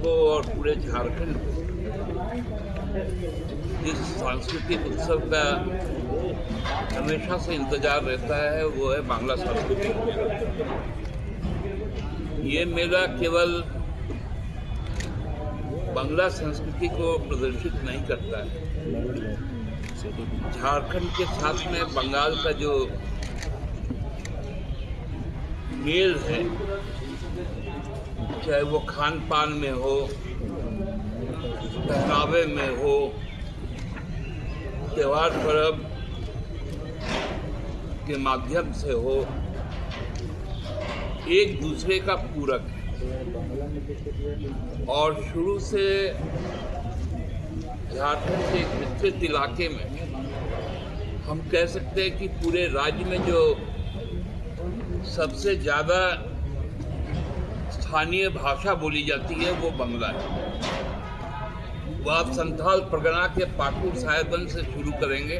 को और पूरे झारखंड को जिस सांस्कृतिक उत्सव का हमेशा से इंतजार रहता है वो है बांग्ला सांस्कृतिक मेला। ये मेला केवल बांग्ला संस्कृति को प्रदर्शित नहीं करता है, झारखंड के साथ में बंगाल का जो मेल है, चाहे वो खान पान में हो, पहनावे में हो, त्योहार पर्व के माध्यम से हो, एक दूसरे का पूरक है। और शुरू से झारखंड के एक विस्तृत इलाके में हम कह सकते हैं कि पूरे राज्य में जो सबसे ज़्यादा स्थानीय भाषा बोली जाती है वो बंगला है। वो आप संथाल परगना के पाकुर साहेबगंज से शुरू करेंगे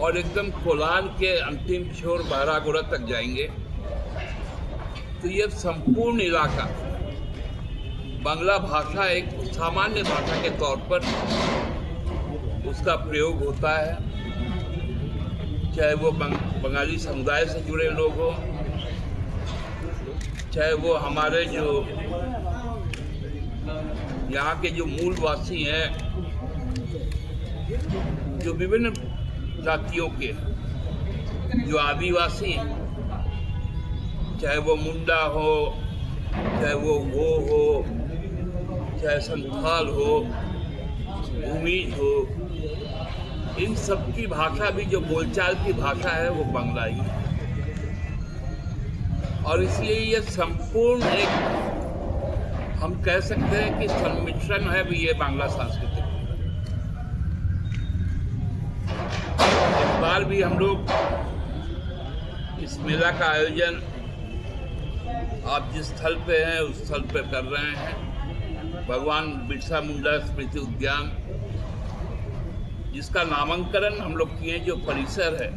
और एकदम कोलार के अंतिम छोर बहरागोड़ा तक जाएंगे, तो ये संपूर्ण इलाका बांग्ला भाषा एक सामान्य भाषा के तौर पर उसका प्रयोग होता है। चाहे वो बंगाली समुदाय से जुड़े लोग हों, चाहे वो हमारे जो यहाँ के जो मूलवासी हैं, जो विभिन्न जातियों के जो आदिवासी हैं, चाहे वो मुंडा हो, चाहे वो हो, चाहे संथाल हो, भूमिज हो, इन सब की भाषा भी जो बोलचाल की भाषा है वो बांग्ला ही है। और इसलिए ये संपूर्ण एक हम कह सकते हैं कि सम्मिश्रण है भी ये बांग्ला सांस्कृतिक। इस बार भी हम लोग इस मेला का आयोजन आप जिस स्थल पे हैं उस स्थल पे कर रहे हैं, भगवान बिरसा मुंडा स्मृति उद्यान, जिसका नामांकन हम लोग किए। जो परिसर है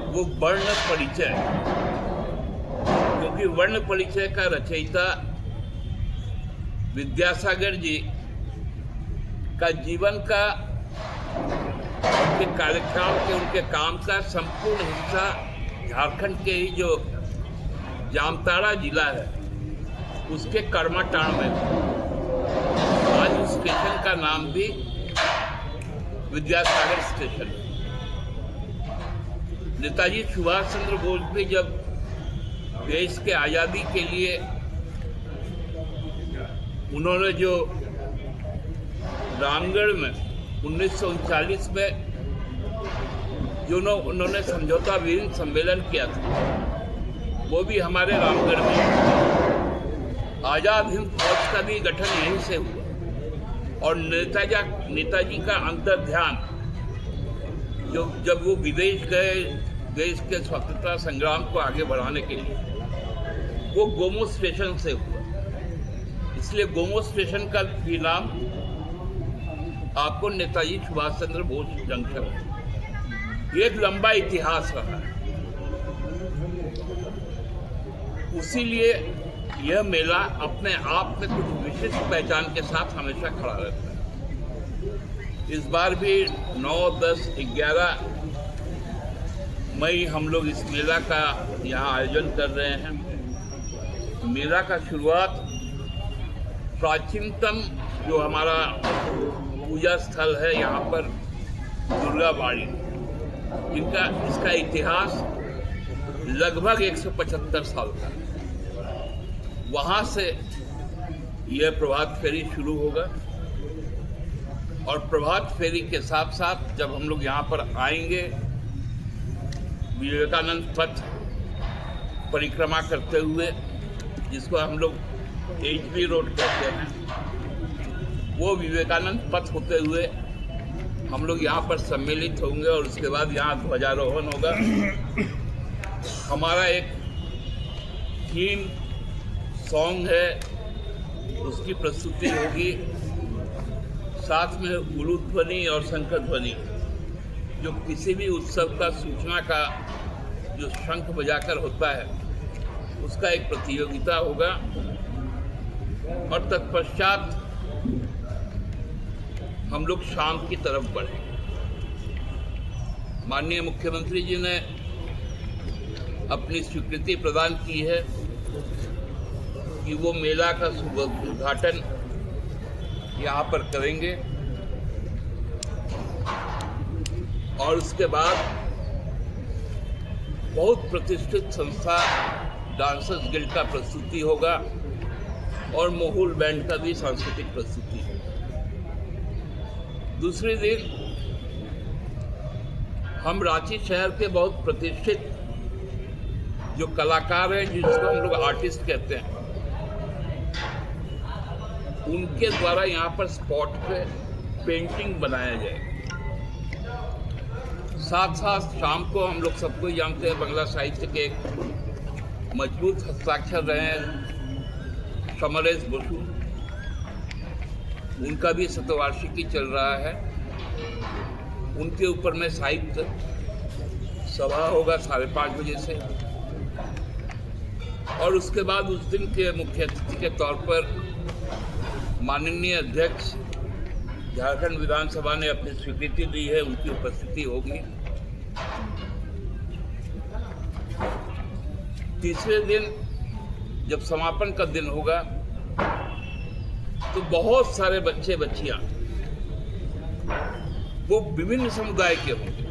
वो वर्ण परिचय, क्योंकि वर्ण परिचय का रचयिता विद्यासागर जी का जीवन का, उनके कार्यकाल के, उनके काम का संपूर्ण हिस्सा झारखंड के ही जो जामताड़ा जिला है उसके कर्माटाण में। आज उस स्टेशन का नाम भी विद्यासागर स्टेशन। नेताजी सुभाष चंद्र बोस भी जब देश के आज़ादी के लिए उन्होंने जो रामगढ़ में 1939 में जो उन्होंने समझौता वीर सम्मेलन किया था, वो भी हमारे रामगढ़ में। आज़ाद हिंद फौज का भी गठन यहीं से हुआ। और नेताजी का अंतर्ध्यान जो जब वो विदेश गए देश के स्वतंत्रता संग्राम को आगे बढ़ाने के लिए, वो गोमो स्टेशन से हुआ। इसलिए गोमो स्टेशन का भी नाम आपको नेताजी सुभाष चंद्र बोस जंक्शन है। ये एक लंबा इतिहास रहा है। उसीलिए यह मेला अपने आप में कुछ विशिष्ट पहचान के साथ हमेशा खड़ा रहता है। इस बार भी 9, 10, 11 मई हम लोग इस मेला का यहाँ आयोजन कर रहे हैं। मेला का शुरुआत प्राचीनतम जो हमारा पूजा स्थल है यहाँ पर दुर्गा बाड़ी, इसका इतिहास लगभग 175 साल का, वहाँ से यह प्रभात फेरी शुरू होगा। और प्रभात फेरी के साथ साथ जब हम लोग यहाँ पर आएंगे, विवेकानंद पथ परिक्रमा करते हुए, जिसको हम लोग HB रोड कहते हैं, वो विवेकानंद पथ होते हुए हम लोग यहाँ पर सम्मिलित होंगे। और उसके बाद यहाँ ध्वजारोहण होगा। हमारा एक थीम सॉन्ग है, उसकी प्रस्तुति होगी। साथ में उलूद ध्वनि और शंख ध्वनि, जो किसी भी उत्सव का सूचना का जो शंख बजाकर होता है, उसका एक प्रतियोगिता होगा। और तत्पश्चात हम लोग शाम की तरफ बढ़ेंगे। माननीय मुख्यमंत्री जी ने अपनी स्वीकृति प्रदान की है कि वो मेला का उद्घाटन यहाँ पर करेंगे और उसके बाद बहुत प्रतिष्ठित संस्था डांसर्स गिल्ड का प्रस्तुति होगा और मोहुल बैंड का भी सांस्कृतिक प्रस्तुति होगा। दूसरे दिन हम रांची शहर के बहुत प्रतिष्ठित जो कलाकार हैं, जिसको हम लोग आर्टिस्ट कहते हैं, उनके द्वारा यहाँ पर स्पॉट पे पेंटिंग बनाया जाएगा। साथ साथ शाम को हम लोग सबको ही जानते हैं, बांग्ला साहित्य के एक मजबूत हस्ताक्षर रहे हैं समरेश बसु, उनका भी शतवार्षिकी चल रहा है। उनके ऊपर में साहित्य सभा होगा 5:30 बजे से, और उसके बाद उस दिन के मुख्य अतिथि के तौर पर माननीय अध्यक्ष झारखंड विधानसभा ने अपनी स्वीकृति दी है, उनकी उपस्थिति होगी। तीसरे दिन जब समापन का दिन होगा तो बहुत सारे बच्चे बच्चियां वो विभिन्न समुदाय के होंगे,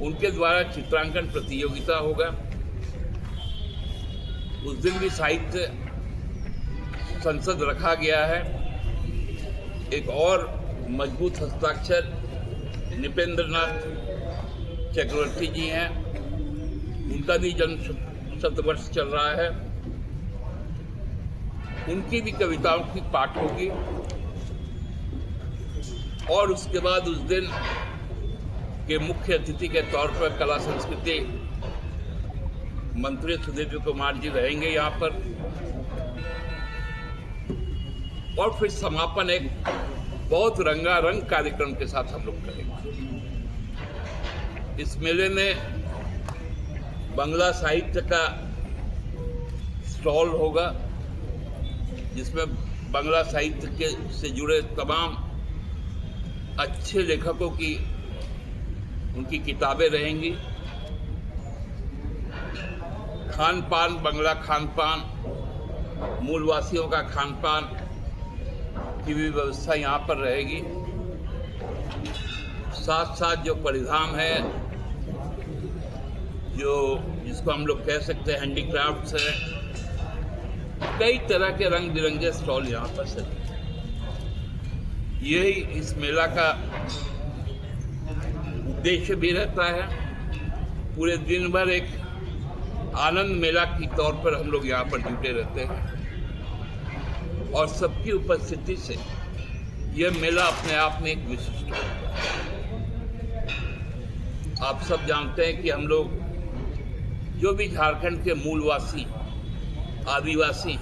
उनके द्वारा चित्रांकन प्रतियोगिता होगा। उस दिन भी साहित्य संसद रखा गया है। एक और मजबूत हस्ताक्षर निपेंद्रनाथ चक्रवर्ती जी हैं, उनका भी जन्म शतवर्ष चल रहा है। उनकी भी कविताओं की पाठ होगी और उसके बाद उस दिन के मुख्य अतिथि के तौर पर कला संस्कृति मंत्री सुधीर कुमार जी रहेंगे यहाँ पर, और फिर समापन एक बहुत रंगारंग कार्यक्रम के साथ हम लोग करेंगे। इस मेले में बांग्ला साहित्य का स्टॉल होगा, जिसमें बांग्ला साहित्य के से जुड़े तमाम अच्छे लेखकों की उनकी किताबें रहेंगी। खान पान, बांग्ला खान पान, मूलवासियों का खान पान की भी व्यवस्था यहाँ पर रहेगी। साथ साथ जो परिधान है, जो जिसको हम लोग कह सकते हैं हैंडीक्राफ्ट्स है, कई तरह के रंग बिरंगे स्टॉल यहाँ पर सजे। यही इस मेला का उद्देश्य भी रहता है। पूरे दिन भर एक आनंद मेला की तौर पर हम लोग यहाँ पर जुटे रहते हैं और सबकी उपस्थिति से यह मेला अपने आप में एक विशिष्ट होता है। आप सब जानते हैं कि हम लोग जो भी झारखंड के मूलवासी आदिवासी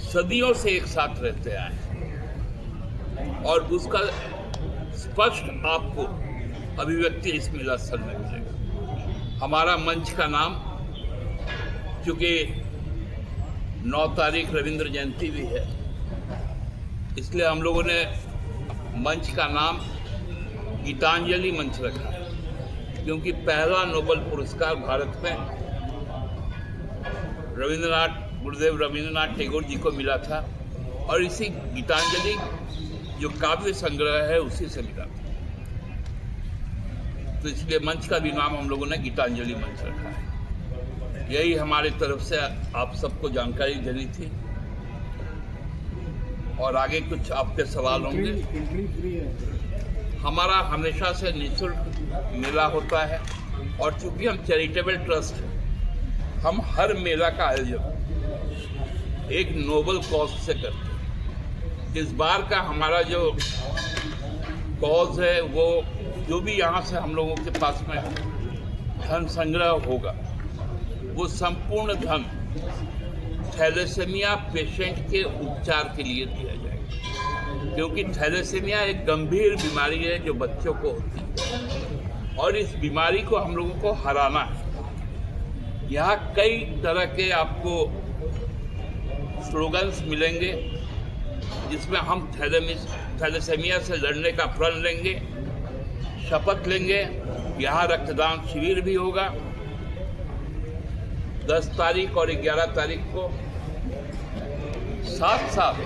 सदियों से एक साथ रहते आए हैं और उसका स्पष्ट आपको अभिव्यक्ति इस मेला स्थल में मिलेगा। हमारा मंच का नाम, चूँकि 9 तारीख रविंद्र जयंती भी है, इसलिए हम लोगों ने मंच का नाम गीतांजलि मंच रखा है, क्योंकि पहला नोबेल पुरस्कार भारत में गुरुदेव रविंद्रनाथ टैगोर जी को मिला था और इसी गीतांजलि जो काव्य संग्रह है उसी से मिला था। तो इसलिए मंच का भी नाम हम लोगों ने गीतांजलि मंच रखा है। यही हमारी तरफ से आप सबको जानकारी देनी थी और आगे कुछ आपके सवाल होंगे। हमारा हमेशा से निःशुल्क मेला होता है और चूंकि हम चैरिटेबल ट्रस्ट हैं, हम हर मेला का आयोजन एक नोबल कॉज से करते हैं। इस बार का हमारा जो कॉज है, वो जो भी यहाँ से हम लोगों के पास में धन संग्रह होगा, वो संपूर्ण धन थैलेसेमिया पेशेंट के उपचार के लिए दिया जाएगा, क्योंकि थैलेसेमिया एक गंभीर बीमारी है जो बच्चों को होती है और इस बीमारी को हम लोगों को हराना है। यहाँ कई तरह के आपको स्लोगन्स मिलेंगे जिसमें हम थैलेसेमिया से लड़ने का प्रण लेंगे, शपथ लेंगे। यहाँ रक्तदान शिविर भी होगा 10 तारीख और 11 तारीख को। साथ साथ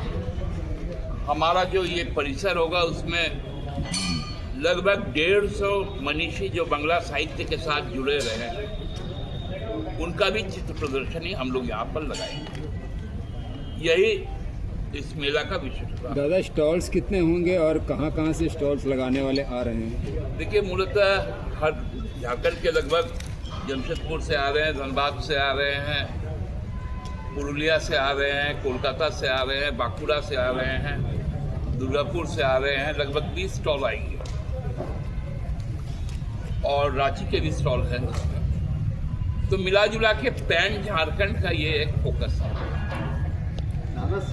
हमारा जो ये परिसर होगा उसमें लगभग 150 मनीषी जो बांग्ला साहित्य के साथ जुड़े रहे हैं उनका भी चित्र प्रदर्शनी हम लोग यहाँ पर लगाएंगे। यही इस मेला का विशेष है। दादा, स्टॉल्स कितने होंगे और कहाँ से स्टॉल्स लगाने वाले आ रहे हैं? देखिए, मूलतः हर झारखंड के लगभग जमशेदपुर से आ रहे हैं, धनबाद से आ रहे हैं, पुरुलिया से आ रहे हैं, कोलकाता से आ रहे हैं, बांकुड़ा से आ रहे हैं, दुर्गापुर से आ रहे हैं। लगभग 20 स्टॉल आएंगे और रांची के भी स्टॉल हैं। तो मिला जुला के पैन झारखंड का ये एक फोकस है।